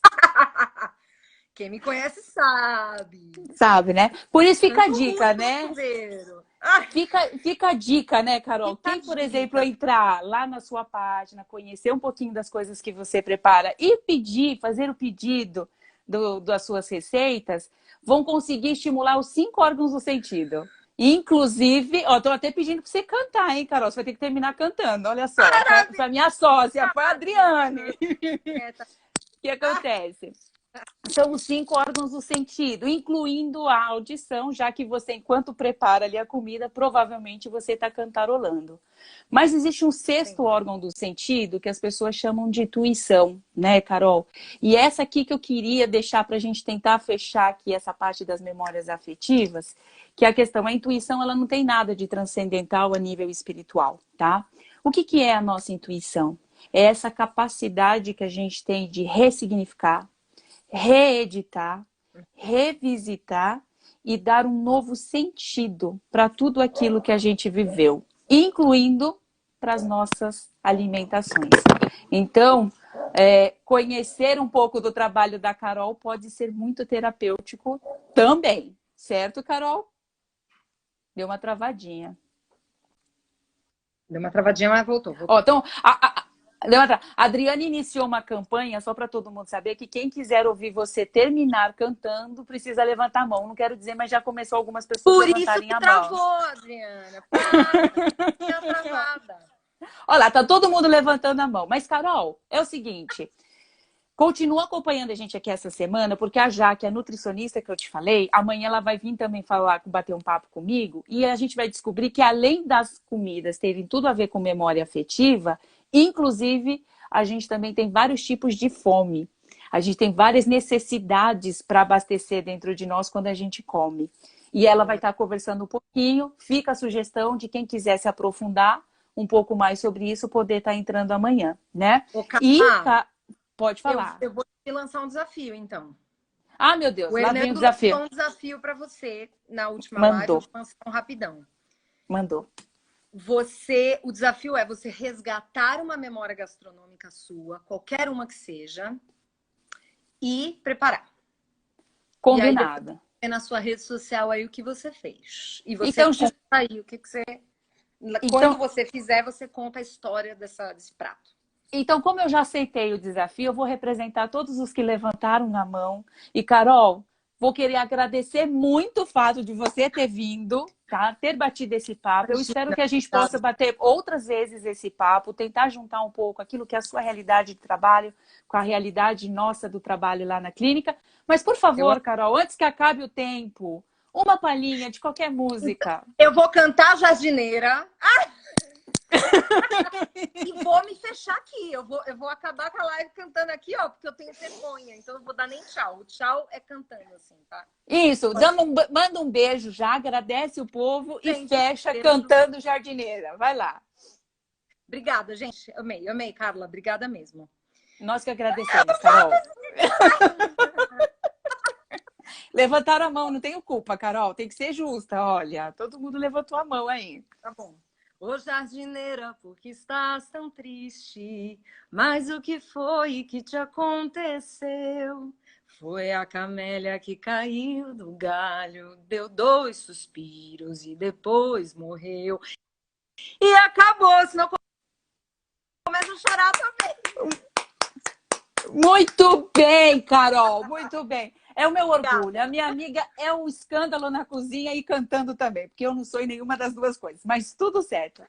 Quem me conhece sabe. Sabe, né? Por isso fica a Canto dica, muito no né? chuveiro. Fica a dica, né, Carol? Fica a Quem, por exemplo, dica. entrar lá na sua página, conhecer um pouquinho das coisas que você prepara e pedir, fazer o pedido das suas receitas, vão conseguir estimular os 5 órgãos do sentido. Inclusive, ó, tô até pedindo para você cantar, hein, Carol? Você vai ter que terminar cantando, olha só. Para minha sócia, foi a Adriane. O que acontece? São os 5 órgãos do sentido, incluindo a audição, já que você, enquanto prepara ali a comida, provavelmente você está cantarolando. Mas existe um 6º órgão do sentido que as pessoas chamam de intuição, né, Carol? E essa aqui que eu queria deixar para a gente tentar fechar aqui essa parte das memórias afetivas, que a questão, a intuição, ela não tem nada de transcendental a nível espiritual, tá? O que é a nossa intuição? É essa capacidade que a gente tem de ressignificar, reeditar, revisitar e dar um novo sentido para tudo aquilo que a gente viveu, incluindo para as nossas alimentações. Então, conhecer um pouco do trabalho da Carol pode ser muito terapêutico também, certo, Carol? Deu uma travadinha. Deu uma travadinha, mas voltou. Ó, então, a Adriana iniciou uma campanha, só para todo mundo saber, que quem quiser ouvir você terminar cantando, precisa levantar a mão. Não quero dizer, mas já começou algumas pessoas Por isso levantarem que a travou, mão. Adriana. Para, tinha travada. Olha lá, tá todo mundo levantando a mão. Mas, Carol, é o seguinte... Continua acompanhando a gente aqui essa semana, porque a Jaque, a nutricionista que eu te falei, amanhã ela vai vir também falar, bater um papo comigo, e a gente vai descobrir que além das comidas terem tudo a ver com memória afetiva, inclusive a gente também tem vários tipos de fome. A gente tem várias necessidades para abastecer dentro de nós quando a gente come. E ela vai estar conversando um pouquinho, fica a sugestão de quem quiser se aprofundar um pouco mais sobre isso, poder estar entrando amanhã, né? E... Pode falar. Eu vou te lançar um desafio, então. Ah, meu Deus, O lá vem o Hernando desafio. lançou um desafio para você na última Mandou. live, vou lançar um rapidão. Mandou. O desafio é você resgatar uma memória gastronômica sua, qualquer uma que seja, e preparar. Combinado. E aí, é na sua rede social aí o que você fez. E você então, conta aí o que você... Quando você fizer, você conta a história desse prato. Então, como eu já aceitei o desafio, eu vou representar todos os que levantaram a mão. E, Carol, vou querer agradecer muito o fato de você ter vindo, tá? Ter batido esse papo. Eu espero que a gente possa bater outras vezes esse papo, tentar juntar um pouco aquilo que é a sua realidade de trabalho com a realidade nossa do trabalho lá na clínica. Mas, por favor, Carol, antes que acabe o tempo, uma palhinha de qualquer música. Eu vou cantar Jardineira. E vou me fechar aqui. Eu vou acabar com a live cantando aqui, ó, porque eu tenho vergonha. Então eu não vou dar nem tchau. O tchau é cantando, assim, tá? Isso, manda um beijo já, agradece o povo. Gente, e fecha cantando Jardineira. Vai lá. Obrigada, gente. Amei, Carla. Obrigada mesmo. Nós que agradecemos, Carol. Levantaram a mão, não tenho culpa, Carol. Tem que ser justa, olha. Todo mundo levantou a mão aí. Tá bom. Ô jardineira, por que estás tão triste? Mas o que foi que te aconteceu? Foi a camélia que caiu do galho, deu 2 suspiros e depois morreu. E acabou, senão começa a chorar também. Muito bem, Carol, muito bem. É o meu orgulho. A minha amiga é um escândalo na cozinha e cantando também, porque eu não sou em nenhuma das duas coisas, mas tudo certo.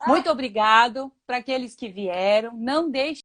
Muito obrigado para aqueles que vieram. Não deixe